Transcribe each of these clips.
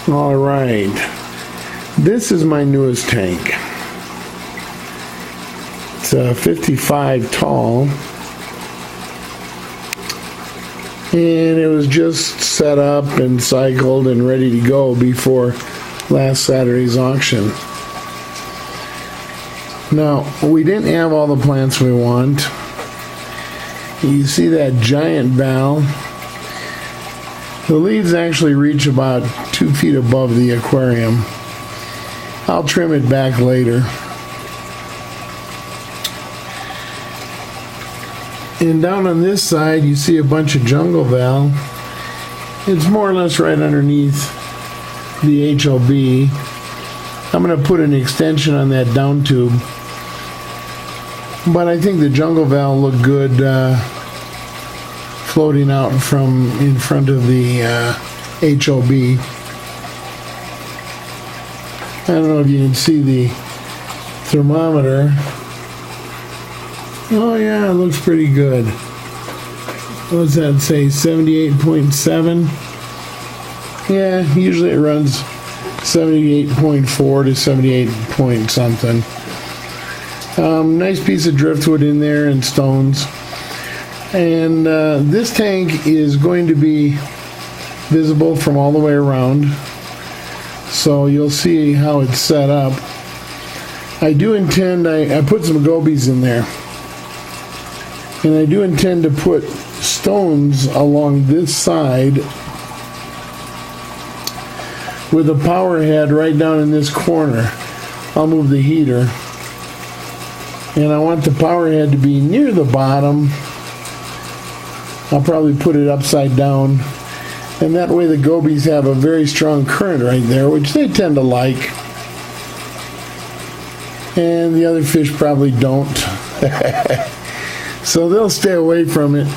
All right, this is my newest tank. It's a 55 tall, and it was just set up and cycled and ready to go before last Saturday's auction. Now, we didn't have all the plants we want. You see that giant valve? The leaves actually reach about 2 feet above the aquarium. I'll trim it back later. And down on this side, you see a bunch of jungle val. It's more or less right underneath the HLB. I'm going to put an extension on that down tube. But I think the jungle val looked good floating out from in front of the HLB. I don't know if you can see the thermometer. Oh yeah, it looks pretty good. What's that say? 78.7? Yeah, usually it runs 78.4 to 78 point something. Nice piece of driftwood in there and stones. And this tank is going to be visible from all the way around. So you'll see how it's set up. I do intend, I put some gobies in there. And I do intend to put stones along this side with a power head right down in this corner. I'll move the heater. And I want the power head to be near the bottom. I'll probably put it upside down. And that way the gobies have a very strong current right there, which they tend to like. And the other fish probably don't. So they'll stay away from it.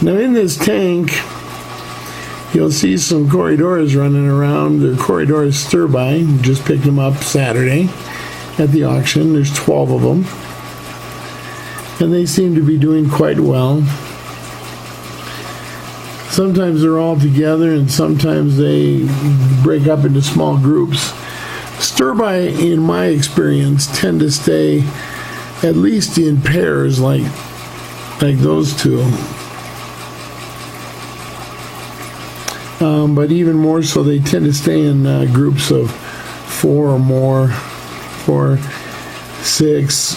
Now in this tank, you'll see some Corydoras running around. They're Corydoras stirbi. Just picked them up Saturday at the auction. There's 12 of them. And they seem to be doing quite well. Sometimes they're all together and sometimes they break up into small groups. Stirbi, in my experience, tend to stay at least in pairs like those two. But even more so, they tend to stay in groups of 4 or more, 4, 6,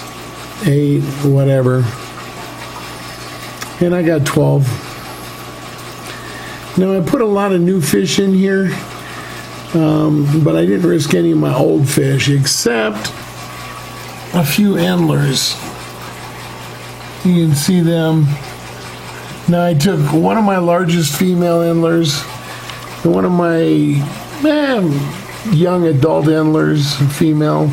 8, whatever. And I got 12. Now I put a lot of new fish in here, but I didn't risk any of my old fish except a few endlers. You can see them. Now I took one of my largest female endlers and one of my young adult endlers, female,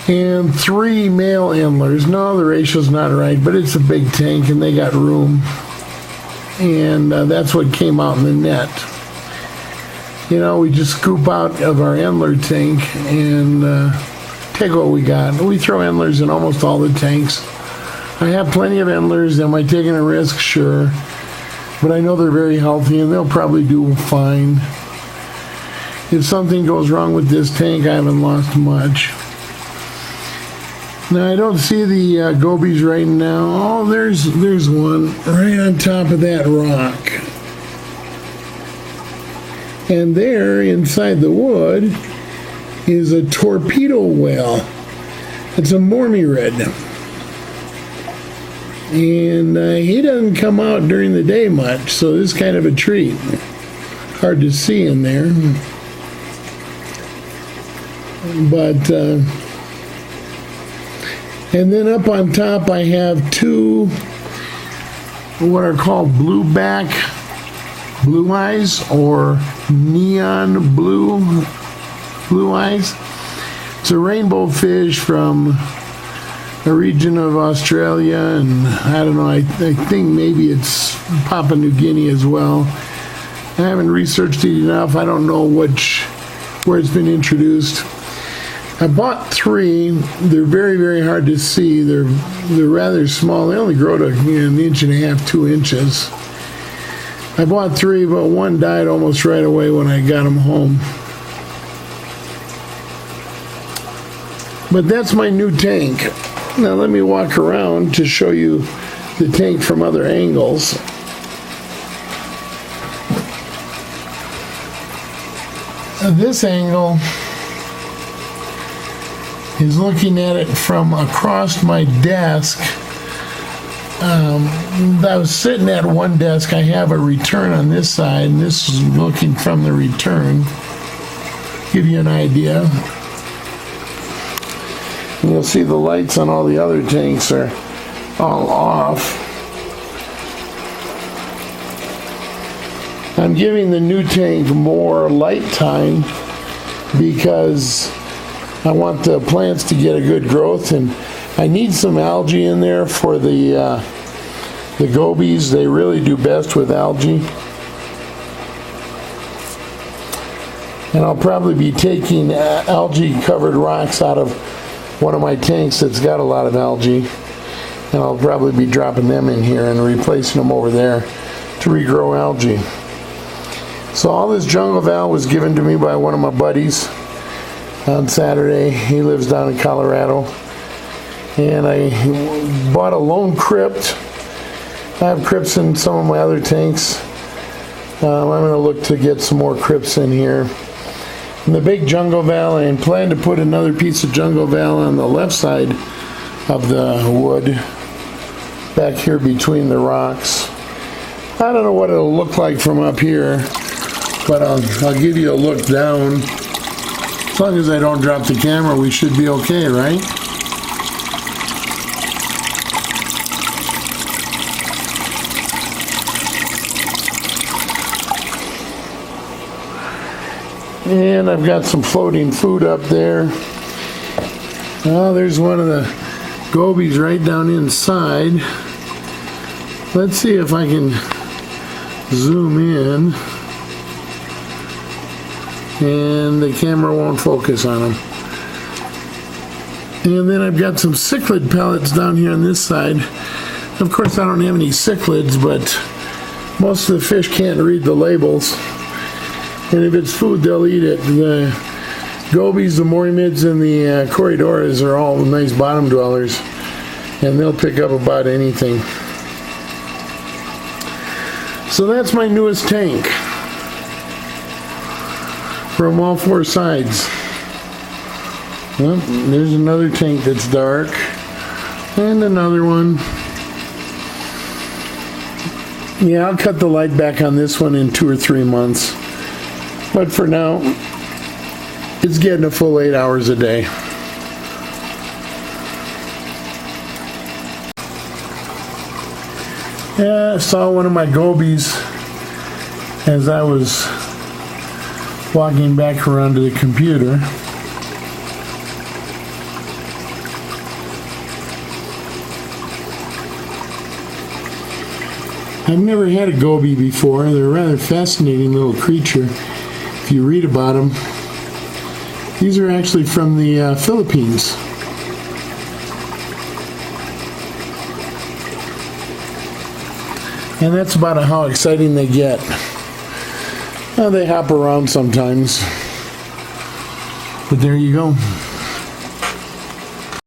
and 3 male endlers. No, the ratio's not right, but it's a big tank and they got room. And that's what came out in the net. You know, we just scoop out of our endler tank and take what we got. We throw endlers in almost all the tanks. I have plenty of endlers. Am I taking a risk? Sure. But I know they're very healthy and they'll probably do fine. If something goes wrong with this tank, I haven't lost much. Now I don't see the gobies right now. Oh, there's one right on top of that rock. And there inside the wood is a torpedo whale. It's a mormyrid. And he doesn't come out during the day much, so this is kind of a treat. Hard to see in there. But and then up on top I have 2 what are called blueback blue eyes or neon blue eyes. It's a rainbow fish from a region of Australia, and I don't know, I think maybe it's Papua New Guinea as well. I haven't researched it enough. I don't know where it's been introduced. I bought 3. They're very, very hard to see. They're rather small. They only grow to 1.5 inches, 2 inches. I bought 3, but one died almost right away when I got them home. But that's my new tank. Now let me walk around to show you the tank from other angles. This angle is looking at it from across my desk. I was sitting at one desk. I have a return on this side, and this is looking from the return. Give you an idea. And you'll see the lights on all the other tanks are all off. I'm giving the new tank more light time because I want the plants to get a good growth, and I need some algae in there for the gobies. They really do best with algae. And I'll probably be taking algae covered rocks out of one of my tanks that's got a lot of algae, and I'll probably be dropping them in here and replacing them over there to regrow algae. So all this jungle val was given to me by one of my buddies on Saturday. He lives down in Colorado. And I bought a lone crypt. I have crypts in some of my other tanks. I'm going to look to get some more crypts in here. And the big jungle val, I plan to put another piece of jungle val on the left side of the wood, back here between the rocks. I don't know what it'll look like from up here, but I'll give you a look down. As long as I don't drop the camera, we should be okay, right? And I've got some floating food up there. Oh, there's one of the gobies right down inside. Let's see if I can zoom in. And the camera won't focus on them. And then I've got some cichlid pellets down here on this side. Of course, I don't have any cichlids, but most of the fish can't read the labels. And if it's food, they'll eat it. The gobies, the morymids, and the corydoras are all nice bottom dwellers, and they'll pick up about anything. So that's my newest tank from all 4 sides. Well, there's another tank that's dark, and another one. Yeah, I'll cut the light back on this one in 2 or 3 months. But for now, it's getting a full 8 hours a day. Yeah, I saw one of my gobies as I was walking back around to the computer. I've never had a goby before. They're a rather fascinating little creature. If you read about them, these are actually from the Philippines. And that's about how exciting they get. They hop around sometimes. But there you go.